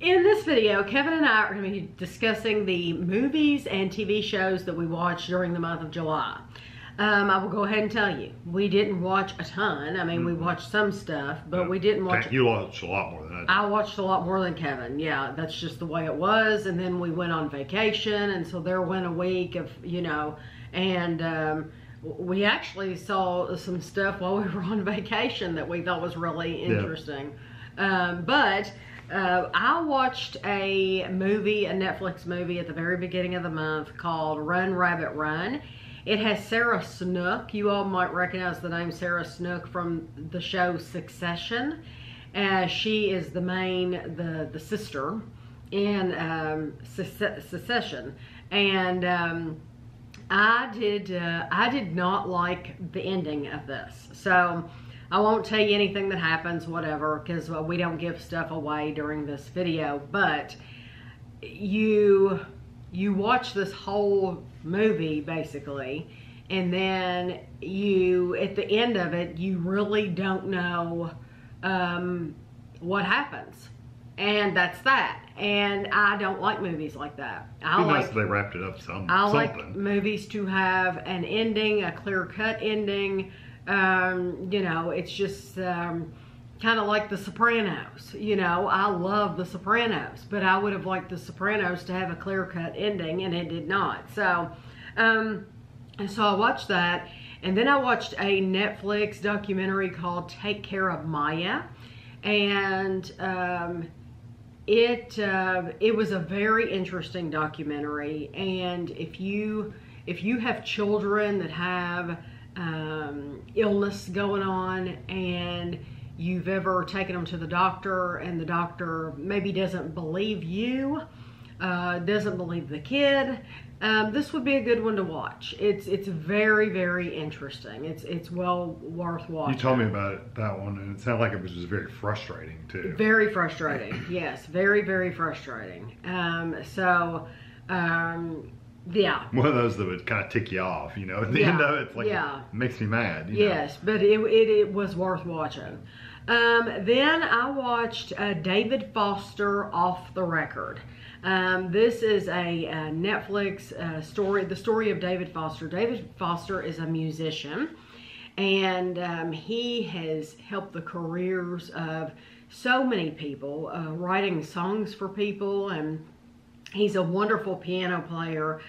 In this video, Kevin and I are going to be discussing the movies and TV shows that we watched during the month of July. I will go ahead and tell you, we didn't watch a ton. I mean, we watched some stuff, but we didn't watch... You watched a lot more than I did. I watched a lot more than Kevin. Yeah, that's just the way it was. And then we went on vacation, and so there went a week of, you know, and we actually saw some stuff while we were on vacation that we thought was really interesting. I watched a movie, a Netflix movie at the very beginning of the month called Run, Rabbit, Run. It has Sarah Snook. You all might recognize the name Sarah Snook from the show Succession. She is the the sister in Succession. And I did not like the ending of this. So I won't tell you anything that happens, whatever, because we don't give stuff away during this video. But you watch this whole movie basically, and then at the end of it, you really don't know what happens, and that's that. And I don't like movies like that. Nice if they wrapped it up something. I like movies to have an ending, a clear-cut ending. You know, it's just kind of like The Sopranos. You know, I love The Sopranos, but I would have liked The Sopranos to have a clear-cut ending, and it did not. So, and so I watched that, and then I watched a Netflix documentary called Take Care of Maya, and it was a very interesting documentary. And if you have children that have illness going on, and you've ever taken them to the doctor, and the doctor maybe doesn't believe you, doesn't believe the kid, this would be a good one to watch. It's very, very interesting. It's well worth watching. You told me about that one, and it sounded like it was just very frustrating too. Very frustrating. Yes, very, very frustrating. Yeah. One of those that would kind of tick you off, you know, at the end of it, it's like, it makes me mad. Yes, but it was worth watching. Then I watched David Foster, Off the Record. This is a Netflix story, the story of David Foster. David Foster is a musician, and he has helped the careers of so many people, writing songs for people, and he's a wonderful piano player.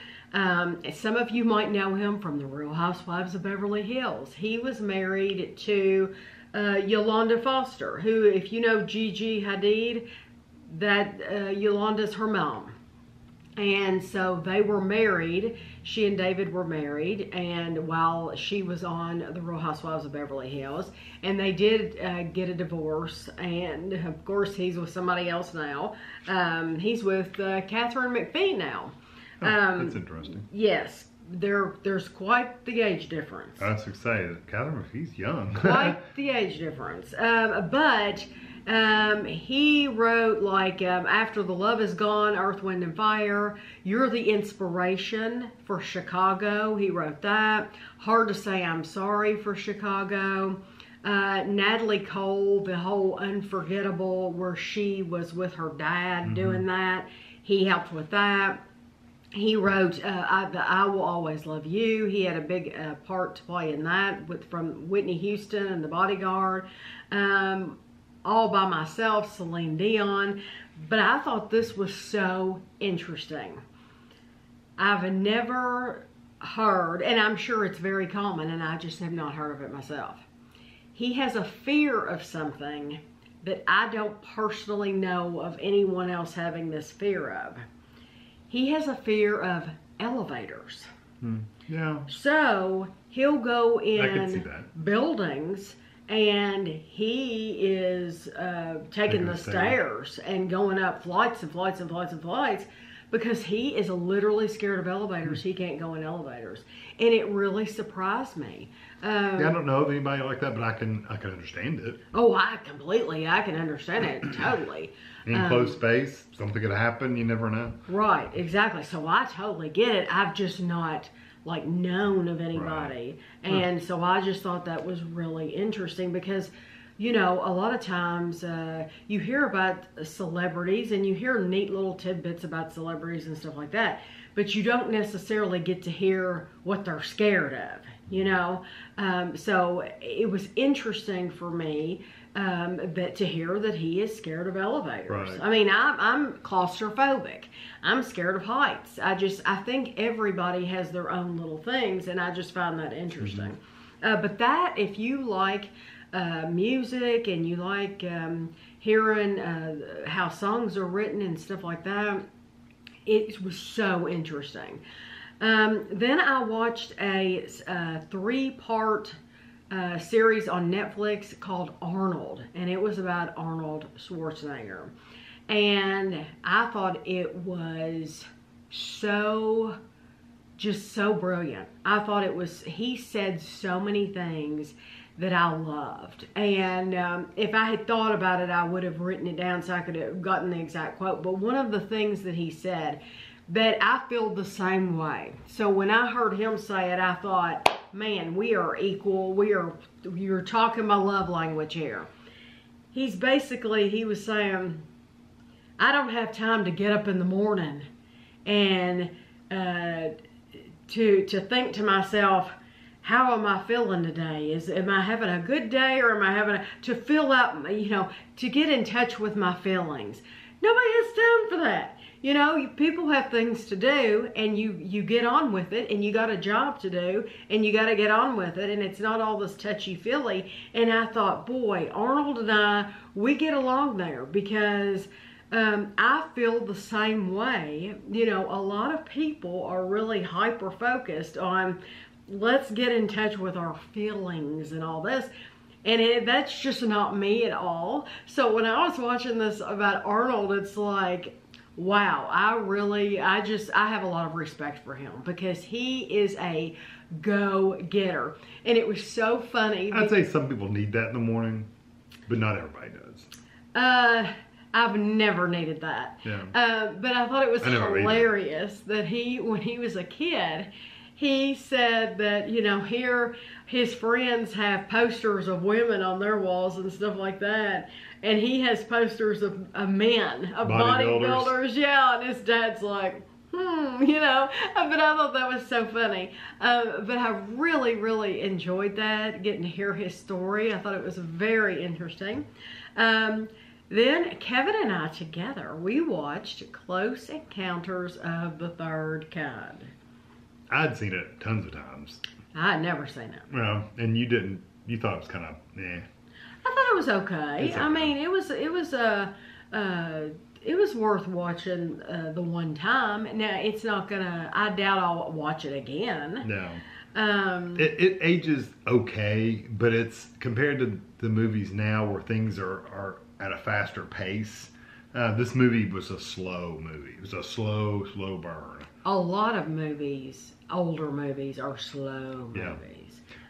Some of you might know him from The Real Housewives of Beverly Hills. He was married to Yolanda Foster, who, if you know Gigi Hadid, that Yolanda's her mom. And so they were married. She and David were married, and while she was on The Real Housewives of Beverly Hills, and they did get a divorce, and of course he's with somebody else now. He's with Catherine McPhee now. That's interesting. Yes, there's quite the age difference. I was going to say, Catherine McPhee's young. Quite the age difference. But he wrote like After the Love Is Gone, Earth, Wind and Fire, You're the Inspiration for Chicago. He wrote that. Hard to Say I'm Sorry for Chicago. Natalie Cole, the whole Unforgettable, where she was with her dad doing that. He helped with that. He wrote I Will Always Love You. He had a big part to play in that from Whitney Houston and The Bodyguard. All By Myself, Celine Dion. But I thought this was so interesting. I've never heard, and I'm sure it's very common, and I just have not heard of it myself. He has a fear of something that I don't personally know of anyone else having this fear of. He has a fear of elevators. Yeah. So he'll go in buildings, and he is taking the stairs and going up flights and flights and flights and flights, because he is literally scared of elevators. He can't go in elevators, and it really surprised me. I don't know of anybody like that, but I can understand it. Oh, I can understand it totally. In closed space, something could happen. You never know. Right, exactly. So I totally get it. I've just not like known of anybody, and so I just thought that was really interesting, because you know, a lot of times you hear about celebrities and you hear neat little tidbits about celebrities and stuff like that, but you don't necessarily get to hear what they're scared of, you know. So it was interesting for me that to hear that he is scared of elevators. Right. I mean, I'm claustrophobic. I'm scared of heights. I think everybody has their own little things, and I just find that interesting. But that, if you like music and you like hearing how songs are written and stuff like that, it was so interesting. Then I watched a 3-part series on Netflix called Arnold, and it was about Arnold Schwarzenegger. And I thought it was just so brilliant. I thought he said so many things that I loved. And if I had thought about it, I would have written it down so I could have gotten the exact quote. But one of the things that he said that I feel the same way. So when I heard him say it, I thought, man, we are equal. You're talking my love language here. He was saying, I don't have time to get up in the morning and to think to myself, how am I feeling today? Am I having a good day, or am I to fill out, you know, to get in touch with my feelings? Nobody has time for that. You know, people have things to do, and you get on with it, and you got a job to do, and you got to get on with it, and it's not all this touchy-feely. And I thought, boy, Arnold and we get along there, because I feel the same way. You know, a lot of people are really hyper-focused on, let's get in touch with our feelings and all this. And that's just not me at all. So when I was watching this about Arnold, it's like, wow, I have a lot of respect for him, because he is a go-getter. And it was so funny. I'd say some people need that in the morning, but not everybody does. I've never needed that. Yeah. But I thought it was hilarious that when he was a kid, he said that, you know, here his friends have posters of women on their walls and stuff like that. And he has posters of men, of bodybuilders. Yeah, and his dad's like, you know. But I thought that was so funny. But I really, really enjoyed that, getting to hear his story. I thought it was very interesting. Then Kevin and I together, we watched Close Encounters of the Third Kind. I'd seen it tons of times. I'd never seen it. Well, and you didn't. You thought it was kind of, eh. I thought it was okay. I mean, it was worth watching the one time. Now, it's not gonna. I doubt I'll watch it again. No. It ages okay, but it's compared to the movies now where things are at a faster pace. This movie was a slow movie. It was a slow burn. A lot of movies, older movies, are slow movies. Yeah.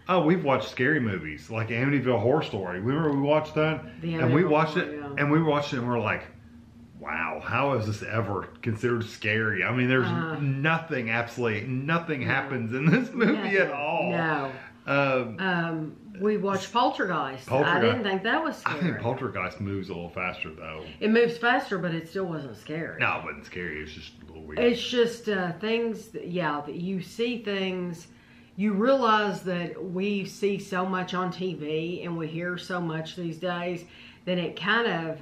Oh, we've watched scary movies like Amityville Horror Story. Remember we watched that? And we watched it, and we watched it, and we're like, wow, how is this ever considered scary? I mean, there's absolutely nothing happens in this movie at all. No. We watched Poltergeist. I didn't think that was scary. I think Poltergeist moves a little faster, though. It moves faster, but it still wasn't scary. No, it wasn't scary. It's just a little weird. It's just things, that you see things. You realize that we see so much on TV and we hear so much these days that it kind of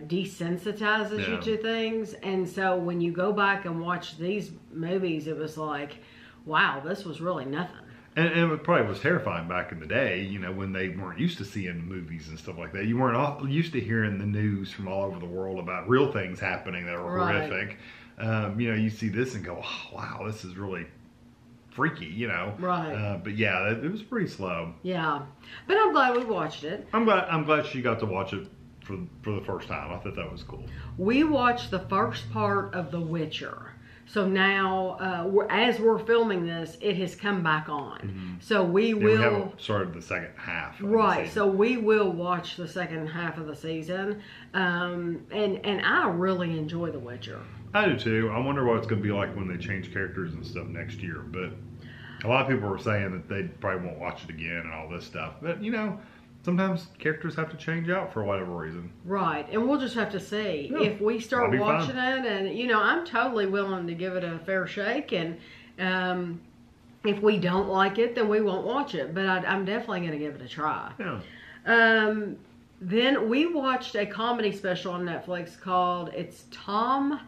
desensitizes you to things. And so when you go back and watch these movies, it was like, wow, this was really nothing. And it probably was terrifying back in the day, you know, when they weren't used to seeing movies and stuff like that. You weren't all used to hearing the news from all over the world about real things happening that were horrific. You know, you see this and go, oh, wow, this is really freaky, you know. Right. But yeah, it was pretty slow. Yeah. But I'm glad we watched it. I'm glad she got to watch it for the first time. I thought that was cool. We watched the first part of The Witcher. So now, as we're filming this, it has come back on. Mm-hmm. So we haven't started the second half. Right. So we will watch the second half of the season. And I really enjoy The Witcher. I do too. I wonder what it's going to be like when they change characters and stuff next year. But a lot of people were saying that they probably won't watch it again and all this stuff. But, you know, sometimes characters have to change out for whatever reason. Right, and we'll just have to see if we start watching it, and you know, I'm totally willing to give it a fair shake, and if we don't like it, then we won't watch it, but I'm definitely going to give it a try. Yeah. Then we watched a comedy special on Netflix called, it's Tom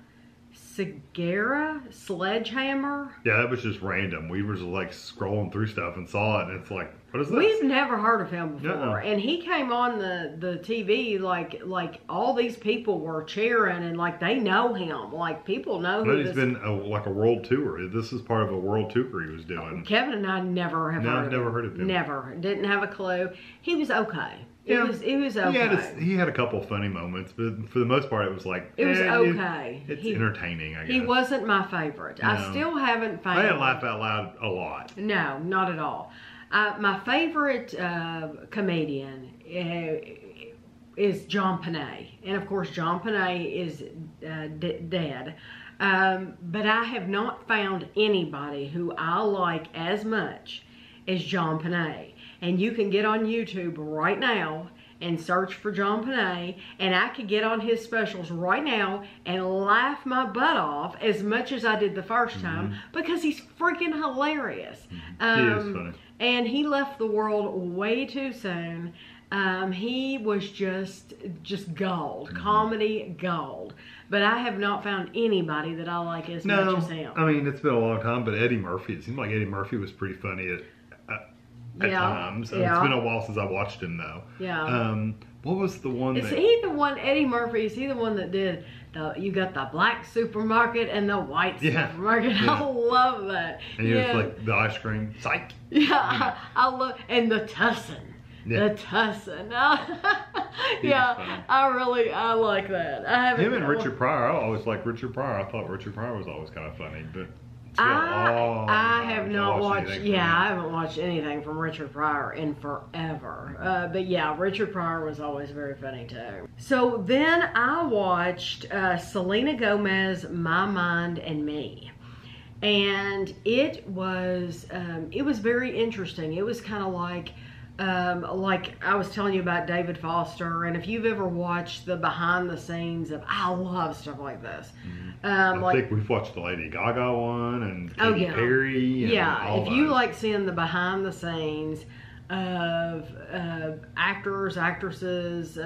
Segura, Sledgehammer. Yeah, that was just random. We were just like scrolling through stuff and saw it, and it's like, what is this? We've never heard of him before, and he came on the TV like all these people were cheering, and like they know him, like people know who. He's been like a world tour. This is part of a world tour he was doing. Kevin and I never have heard of him. Never heard of him. Never, didn't have a clue. He was okay. It was okay. He had a couple funny moments, but for the most part, it was like it was okay. It's entertaining. I guess he wasn't my favorite. No. I still haven't found. I didn't laugh out loud a lot. No, not at all. My favorite comedian is John Panay, and of course John Panay is dead. But I have not found anybody who I like as much as John Panay. And you can get on YouTube right now and search for John Panay, and I could get on his specials right now and laugh my butt off as much as I did the first time, because he's freaking hilarious. He is funny. And he left the world way too soon. He was just gold, comedy gold. But I have not found anybody that I like as much as him. I mean, it's been a long time, but Eddie Murphy, it seemed like Eddie Murphy was pretty funny at times. It's been a while since I watched him though. Yeah. What was the one? Is he the one? Eddie Murphy? Is he the one that did you got the black supermarket and the white supermarket? Yeah. I love that. And he was like the ice cream. Psych. Yeah, I love, and the Tussin. Yeah. The Tussin. I like that. Him and Richard Pryor. I always liked Richard Pryor. I thought Richard Pryor was always kind of funny, but. I have not watched. Yeah, I haven't watched anything from Richard Pryor in forever. But yeah, Richard Pryor was always very funny too. So then I watched Selena Gomez, My Mind and Me, and it was very interesting. It was kind of like I was telling you about David Foster, and if you've ever watched the behind the scenes of, I love stuff like this. I think we've watched the Lady Gaga one and Katy Perry. And all if you like seeing the behind the scenes of actors, actresses,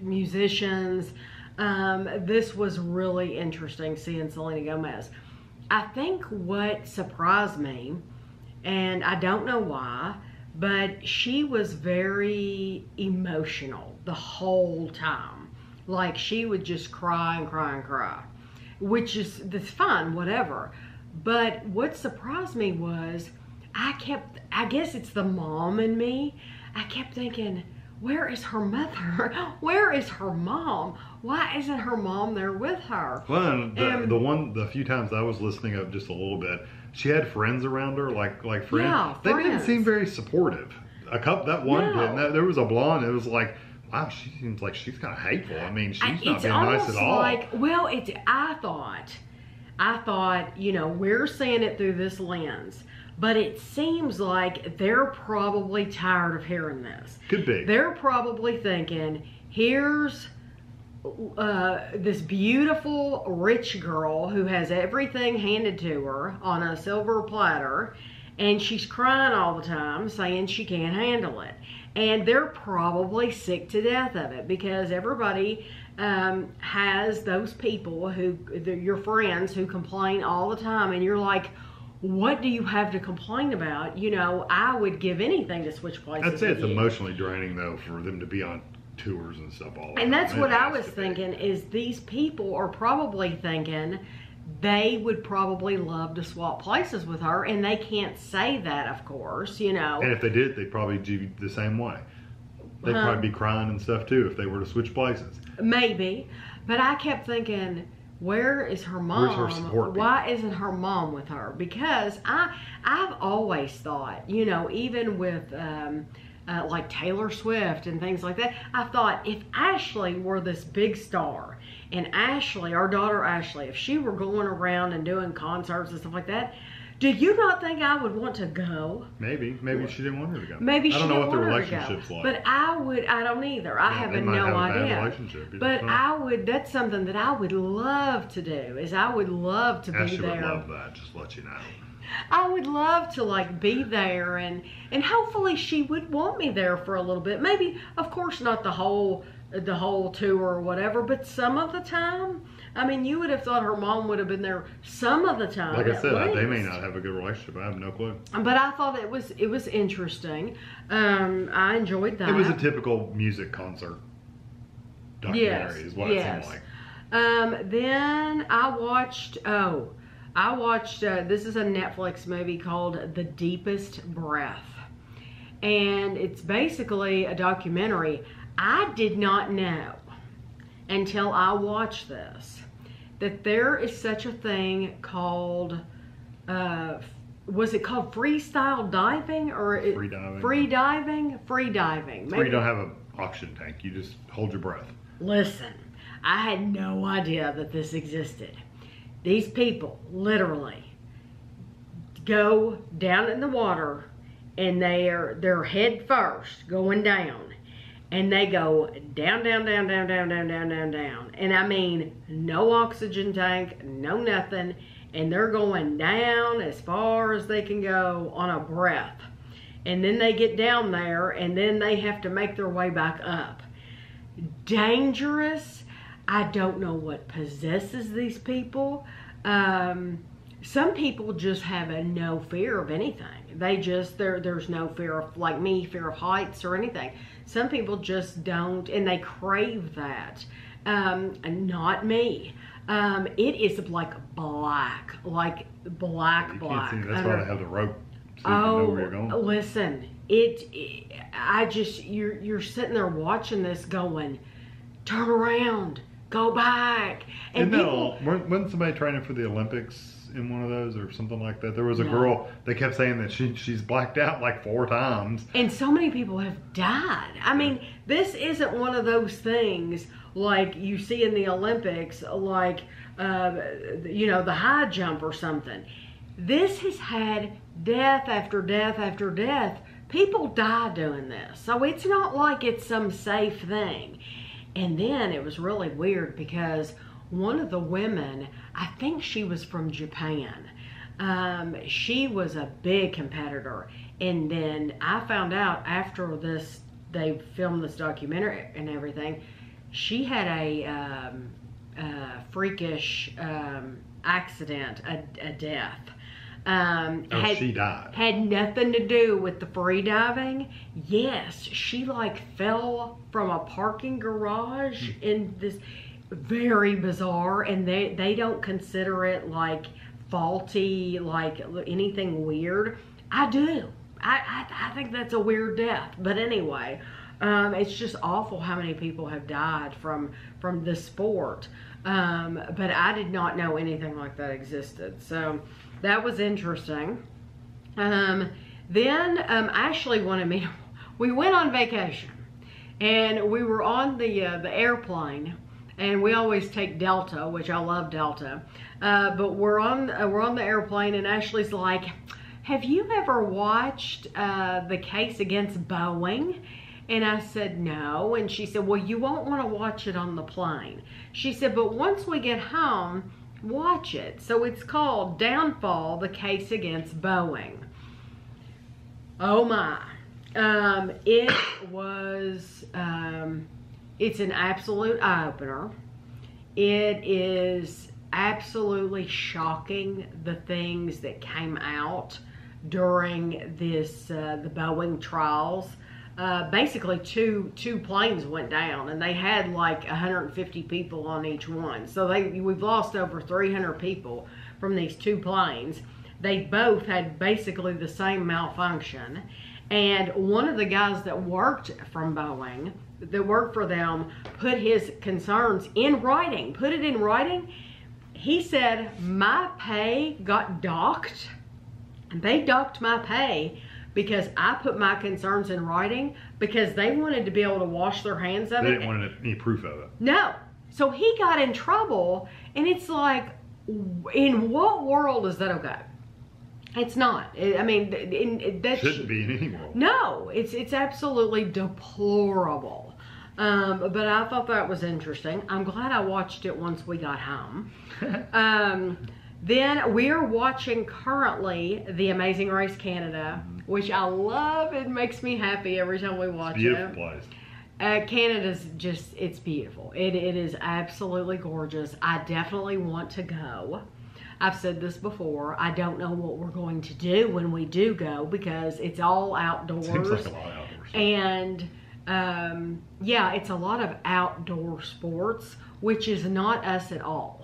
musicians, this was really interesting seeing Selena Gomez. I think what surprised me, and I don't know why, but she was very emotional the whole time. Like, she would just cry and cry and cry, that's fine, whatever. But what surprised me was, I guess it's the mom in me. I kept thinking, where is her mother? Where is her mom? Why isn't her mom there with her? Well, the few times I was listening up just a little bit, she had friends around her, like friends. Yeah, they didn't seem very supportive. That one did. There was a blonde. It was like, wow, she seems like she's kind of hateful. I mean, she's not being nice at all. I thought, you know, we're seeing it through this lens, but it seems like they're probably tired of hearing this. Could be. They're probably thinking, here's this beautiful rich girl who has everything handed to her on a silver platter, and she's crying all the time saying she can't handle it. And they're probably sick to death of it, because everybody has those people who, your friends, who complain all the time, and you're like, what do you have to complain about? You know, I would give anything to switch places. I'd say it's emotionally draining though for them to be on tours and stuff all the time. And that's what I was thinking, is these people are probably thinking they would probably love to swap places with her, and they can't say that, of course, you know. And if they did, they'd probably do the same way. They'd probably be crying and stuff too if they were to switch places. Maybe. But I kept thinking, where is her mom? Where's her support? Why isn't her mom with her? Because I've always thought, you know, even with like Taylor Swift and things like that, I thought, if Ashley were this big star, and Ashley, our daughter Ashley, if she were going around and doing concerts and stuff like that, Do you not think I would want to go? Maybe she didn't want her to go. Maybe she didn't want her to go. I don't know what the relationship's like. But I don't either. I have no idea. Bad relationship. But that's something that I would love to do, is I would love to be there. Ashley would love that, just to let you know. I would love to like be there, and hopefully she would want me there for a little bit. Maybe, of course, not the whole tour or whatever, but some of the time. I mean, you would have thought her mom would have been there some of the time. Like I said, they may not have a good relationship. I have no clue. But I thought it was interesting. I enjoyed that. It was a typical music concert documentary, is what it seemed like. Then I watched. This is a Netflix movie called The Deepest Breath. And it's basically a documentary. I did not know until I watched this that there is such a thing called, was it called freestyle diving or free diving? Free diving. Maybe. Where you don't have an oxygen tank. You just hold your breath. Listen, I had no idea that this existed. These people literally go down in the water and they're head first going down. And they go down, down, down, down, down, down, down, down, down. And I mean, no oxygen tank, no nothing. And they're going down as far as they can go on a breath. And then they get down there and then they have to make their way back up. Dangerous. I don't know what possesses these people. Some people just have no fear of anything. There's no fear of, like me, fear of heights or anything. Some people just don't, and they crave that. Not me. It is like black. You can't see, that's why they have the rope, so you know where you're going. Listen, you're sitting there watching this going, turn around, go back. And wasn't somebody training for the Olympics in one of those or something like that? There was a girl, they kept saying that she's blacked out like 4 times. And so many people have died. I mean, this isn't one of those things like you see in the Olympics, like, the high jump or something. This has had death after death after death. People die doing this. So it's not like it's some safe thing. And then it was really weird because one of the women, I think she was from Japan. She was a big competitor. And then I found out after they filmed this documentary and everything, she had a freakish accident, a death. She died. Had nothing to do with the free diving. Yes, she fell from a parking garage in this, very bizarre, and they don't consider it like faulty, like anything weird. I do. I think that's a weird death. But anyway, it's just awful how many people have died from the sport. But I did not know anything like that existed. So that was interesting. Then Ashley wanted me to, we went on vacation and we were on the airplane, and we always take Delta, which I love Delta. But we're on the airplane, and Ashley's like, have you ever watched the case against Boeing? And I said, no. And she said, well, you won't want to watch it on the plane. She said, but once we get home, watch it. So it's called Downfall, the Case Against Boeing. Oh my. It was, it's an absolute eye-opener. It is absolutely shocking, the things that came out during this, the Boeing trials. Basically two planes went down, and they had like 150 people on each one. So we've lost over 300 people from these 2 planes. They both had basically the same malfunction. And one of the guys that worked from Boeing, that worked for them, put his concerns in writing, put it in writing. He said, my pay got docked. They docked my pay because I put my concerns in writing, because they wanted to be able to wash their hands of it. They didn't want any proof of it. No. So he got in trouble, and it's like, in what world is that okay? It's not. I mean, that shouldn't be in any world. No, it's absolutely deplorable. But I thought that was interesting. I'm glad I watched it once we got home. Then we're watching currently The Amazing Race Canada, which I love. It makes me happy every time we watch it. Beautiful place. Canada's just, it's beautiful. It is absolutely gorgeous. I definitely want to go. I've said this before. I don't know what we're going to do when we do go because it's all outdoors. Seems like a lot of outdoors. And yeah, it's a lot of outdoor sports, which is not us at all.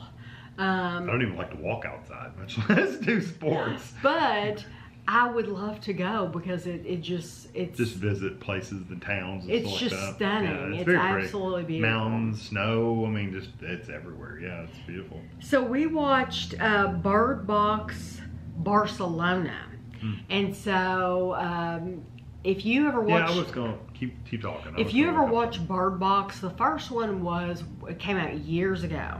I don't even like to walk outside, much less do sports. But I would love to go because it's just visit places, the towns, and it's stuff just like that. stunning. Yeah, it's absolutely beautiful. Mountains, snow. I mean, just it's everywhere. Yeah, it's beautiful. So we watched Box Barcelona, and so if you ever watched, I was gonna keep talking. If you ever watched Bird Box, the first one it came out years ago,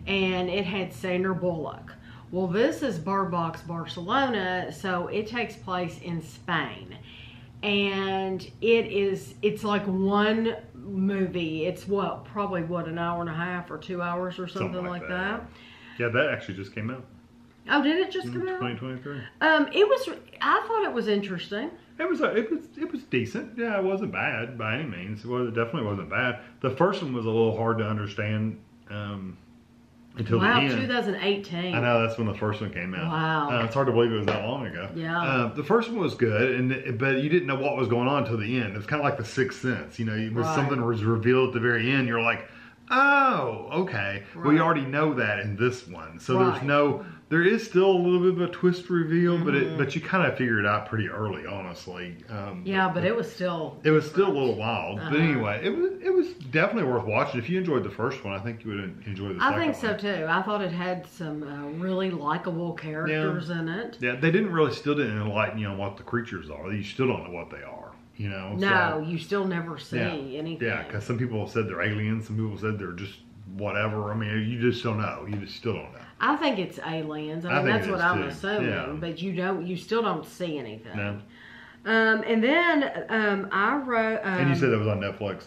and it had Sandra Bullock. Well, this is Bird Box Barcelona, so it takes place in Spain. And it's like one movie. It's probably an hour and a half or 2 hours or something like that. Yeah, that actually just came out. Oh, did it just come out? 2023. I thought it was interesting. It was decent. Yeah, it wasn't bad by any means. It definitely wasn't bad. The first one was a little hard to understand. Until the end. 2018. I know, that's when the first one came out. Wow. It's hard to believe it was that long ago. Yeah. The first one was good, but you didn't know what was going on until the end. It was kind of like The Sixth Sense. You know, when something was revealed at the very end, you're like, oh, okay. Right. Well, you already know that in this one. So there is still a little bit of a twist reveal, but you kind of figure it out pretty early, honestly. But it was still... It was still a little wild. But anyway, it was definitely worth watching. If you enjoyed the first one, I think you would enjoy the second one. I think so, too. I thought it had some really likable characters in it. Yeah, they still didn't enlighten you on what the creatures are. You still don't know what they are. You know, no, you still never see anything. Yeah, because some people have said they're aliens, some people said they're just whatever. I mean, you just don't know. You just still don't know. I think it's aliens. I mean, that's what I'm assuming. But you still don't see anything. No. And then I wrote. And you said that was on Netflix.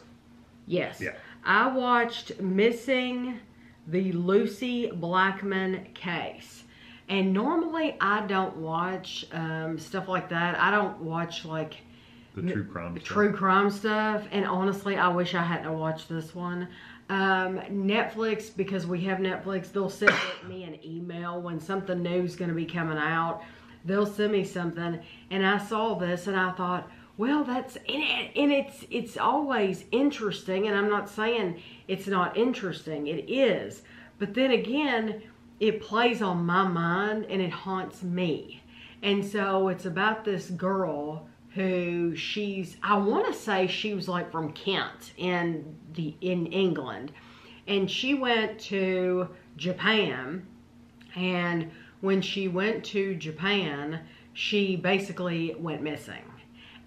Yes. Yeah. I watched Missing the Lucy Blackman Case. And normally I don't watch stuff like that. I don't watch like the true crime stuff. And honestly, I wish I hadn't watched this one. Netflix, because we have Netflix, they'll send me an email when something new is going to be coming out. They'll send me something, and I saw this, and I thought, well, that's in it, and it's always interesting. And I'm not saying it's not interesting; it is. But then again, it plays on my mind, and it haunts me. And so it's about this girl who I want to say she was like from Kent in England, and she went to Japan, and when she went to Japan, she basically went missing.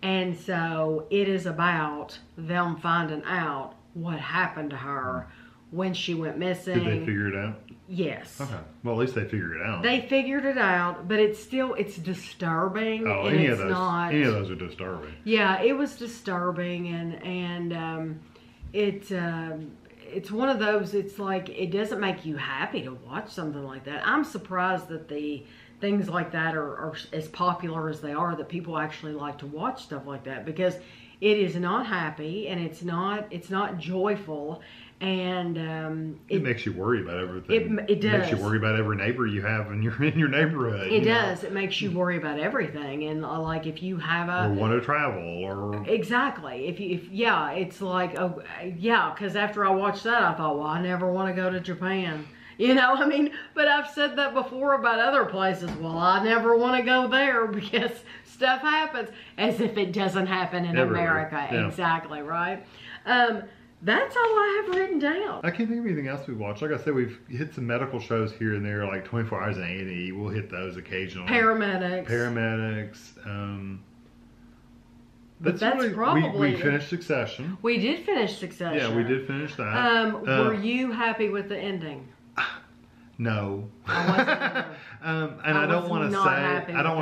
And so it is about them finding out what happened to her when she went missing. Did they figure it out? Yes. Okay. Well, at least they figured it out. They figured it out, but it's disturbing. Oh, and any of those are disturbing. Yeah, it was disturbing, and it's one of those. It's like it doesn't make you happy to watch something like that. I'm surprised that the things like that are as popular as they are. That people actually like to watch stuff like that, because it is not happy, and it's not joyful. And it makes you worry about everything. It does. It makes you worry about every neighbor you have in your neighborhood. It does. It makes you worry about everything. And like if you have or want to travel or exactly. If it's like because after I watched that, I thought, well, I never want to go to Japan. You know, I mean, but I've said that before about other places. Well, I never want to go there because stuff happens, as if it doesn't happen in America. Yeah. Exactly, right? That's all I have written down. I can't think of anything else we've watched. Like I said, we've hit some medical shows here and there, like 24 Hours in A&E. We'll hit those occasionally. Paramedics. That's really, probably... We finished Succession. We did finish Succession. Yeah, we did finish that. Were you happy with the ending? No. I wasn't either. And I don't want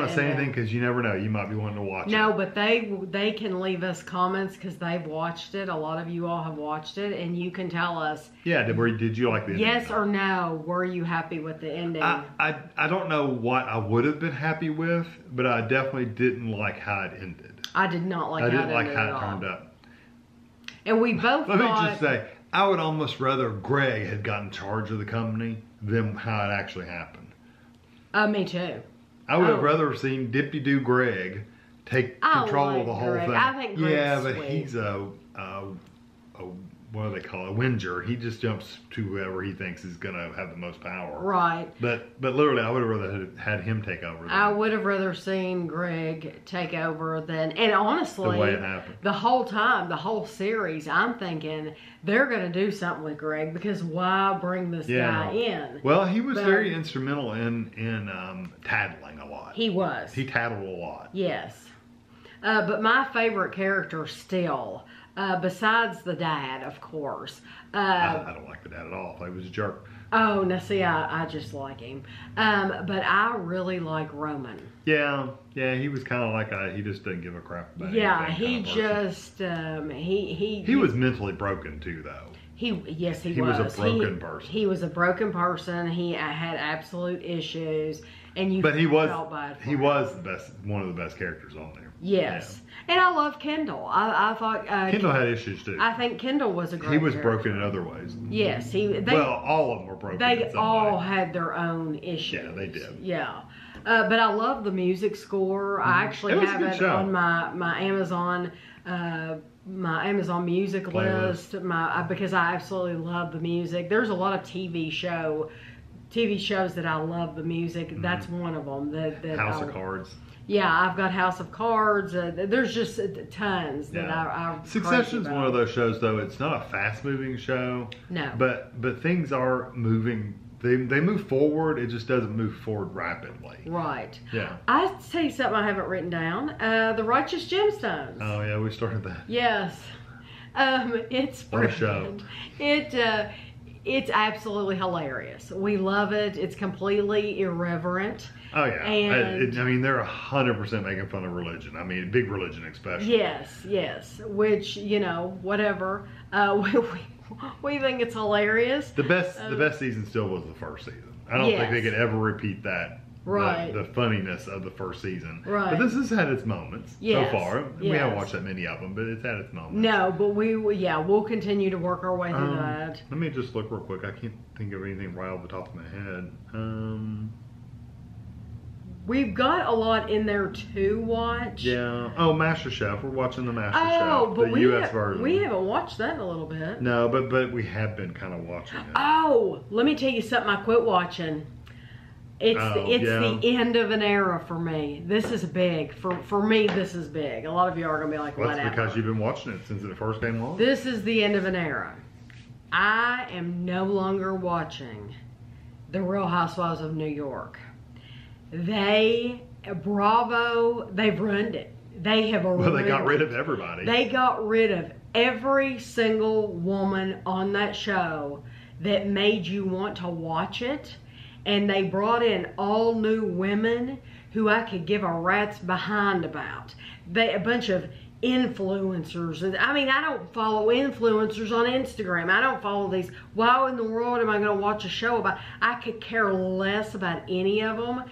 to say anything because you never know. You might be wanting to watch it. No, but they can leave us comments because they've watched it. A lot of you all have watched it, and you can tell us. Yeah, did you like the ending? Yes or no? Were you happy with the ending? I don't know what I would have been happy with, but I definitely didn't like how it ended. I did not like how it ended. I didn't like how it turned up. And we both Let me just say, I would almost rather Greg had gotten charge of the company than how it actually happened. Me too. I would have rather seen Dip-de-doo Greg take control of the whole thing. I think Greg's but sweet. He's a what do they call it? A whinger. He just jumps to whoever he thinks is going to have the most power. Right. But literally, I would have rather had him take over. I would have rather seen Greg take over than, and honestly, the way it happened. The whole time, the whole series, I'm thinking they're going to do something with Greg because why bring this guy in? Well, he was very instrumental in tattling a lot. He was. He tattled a lot. Yes. But my favorite character still, besides the dad, of course. I don't like the dad at all. He was a jerk. Oh, now see, I just like him. But I really like Roman. Yeah, he was kind of like he just didn't give a crap about anything. He was mentally broken too, though. He was. He was a broken person. He was a broken person. He had absolute issues, and he was the best, one of the best characters on there. Yes, and I love Kendall. I thought Kendall had issues too. I think Kendall was a great. He was character. broken in other ways. Yes, all of them were broken. They all had their own issues. Yeah, they did. Yeah. But I love the music score. I actually have it on my Amazon music list. Because I absolutely love the music. There's a lot of TV shows that I love the music. That's one of them. House of Cards. Yeah, I've got House of Cards. There's just tons that I Succession's one of those shows, though. It's not a fast-moving show. No. But things are moving. They move forward. It just doesn't move forward rapidly. Right. Yeah. I'll tell you something I haven't written down. The Righteous Gemstones. Oh, yeah. We started that. Yes. It's what a show. It's absolutely hilarious. We love it. It's completely irreverent. Oh, yeah. And they're 100% making fun of religion. I mean, big religion especially. Yes. Which, whatever. We think it's hilarious. The best season still was the first season. I don't think they could ever repeat that. Right. The funniness of the first season. Right. But this has had its moments so far. We haven't watched that many of them, but it's had its moments. No, but we'll continue to work our way through that. Let me just look real quick. I can't think of anything right off the top of my head. We've got a lot in there to watch. Yeah. Oh, MasterChef. We're watching the MasterChef, but the U.S. version. We haven't watched that in a little bit. No, but we have been kind of watching it. Oh, let me tell you something I quit watching. It's the end of an era for me. This is big. For me, this is big. A lot of you are going to be like, whatever. That's because you've been watching it since it first came on. This is the end of an era. I am no longer watching The Real Housewives of New York. They've ruined it. They have ruined it. Well, they got rid of everybody. They got rid of every single woman on that show that made you want to watch it. And they brought in all new women who I could give a rat's behind about. A bunch of influencers. I mean, I don't follow influencers on Instagram. I don't follow these. Why in the world am I going to watch a show about? I could care less about any of them.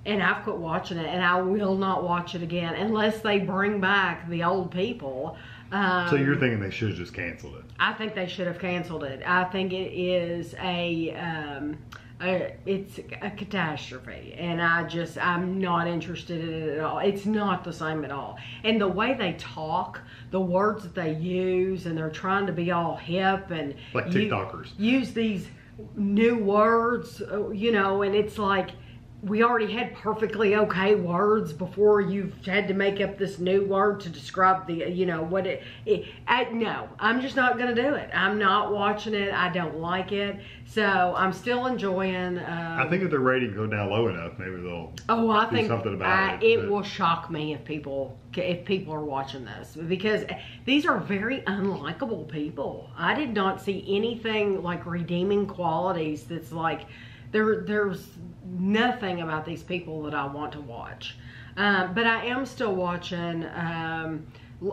And I've quit watching it, and I will not watch it again unless they bring back the old people. So you're thinking they should have just canceled it? I think they should have canceled it. I think it is it's a catastrophe, and I'm not interested in it at all. It's not the same at all. And the way they talk, the words that they use, and they're trying to be all hip and like TikTokers use these new words, and it's like, we already had perfectly okay words before you've had to make up this new word to describe the, no, I'm just not going to do it. I'm not watching it. I don't like it. So I'm still enjoying. I think if the ratings go down low enough, maybe they'll do something about it. It will shock me if people are watching this, because these are very unlikable people. I did not see anything like redeeming qualities that's like, there's nothing about these people that I want to watch. But I am still watching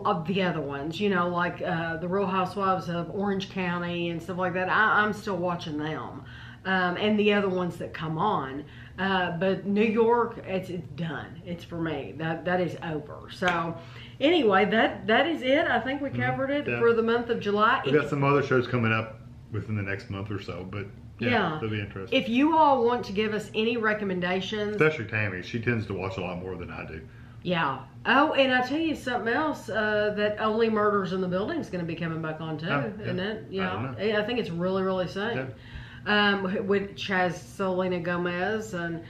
of the other ones, you know, like the Real Housewives of Orange County and stuff like that. I'm still watching them, and the other ones that come on. But New York, it's done. It's for me. That is over. So anyway, that is it. I think we covered it for the month of July. We got some other shows coming up within the next month or so, but yeah, that'll be interesting. If you all want to give us any recommendations, especially Tammy, she tends to watch a lot more than I do. Yeah. Oh, and I tell you something else, that Only Murders in the Building is going to be coming back on too, isn't it? Yeah. I think it's really, really soon. Yeah. Which has Selena Gomez and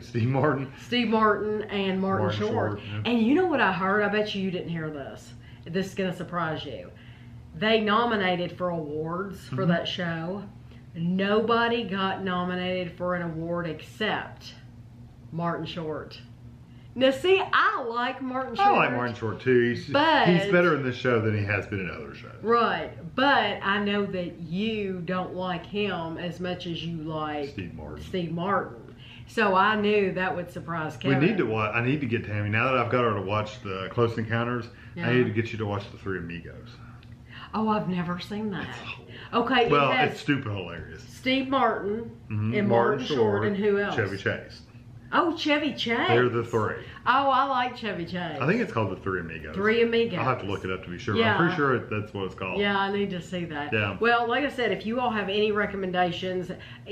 Steve Martin. Steve Martin and Martin Short. Yeah. And you know what I heard? I bet you didn't hear this. This is going to surprise you. They nominated for awards for that show. Nobody got nominated for an award except Martin Short. Now, see, I like Martin Short. I like Martin Short too. He's better in this show than he has been in other shows. Right, but I know that you don't like him as much as you like Steve Martin. So I knew that would surprise Kevin. We need to watch. I need to get Tammy, now that I've got her to watch the Close Encounters. I need to get you to watch The Three Amigos. Oh, I've never seen that. Okay. Well, it's stupid hilarious. Steve Martin and Martin Short and who else? Chevy Chase. Oh, Chevy Chase. They're the three. Oh, I like Chevy Chase. I think it's called The Three Amigos. Three Amigos. I'll have to look it up to be sure. Yeah. I'm pretty sure that's what it's called. Yeah, I need to see that. Yeah. Well, like I said, if you all have any recommendations,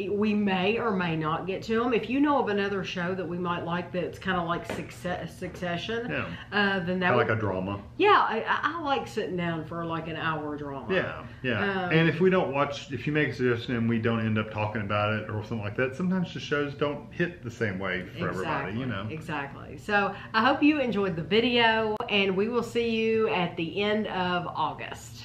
we may or may not get to them. If you know of another show that we might like that's kind of like Succession, then that would... like a drama. Yeah, I like sitting down for like an hour drama. Yeah. And if we don't watch, if you make a suggestion and we don't end up talking about it or something like that, sometimes the shows don't hit the same way for everybody, you know. Exactly. So I hope you enjoyed the video, and we will see you at the end of August.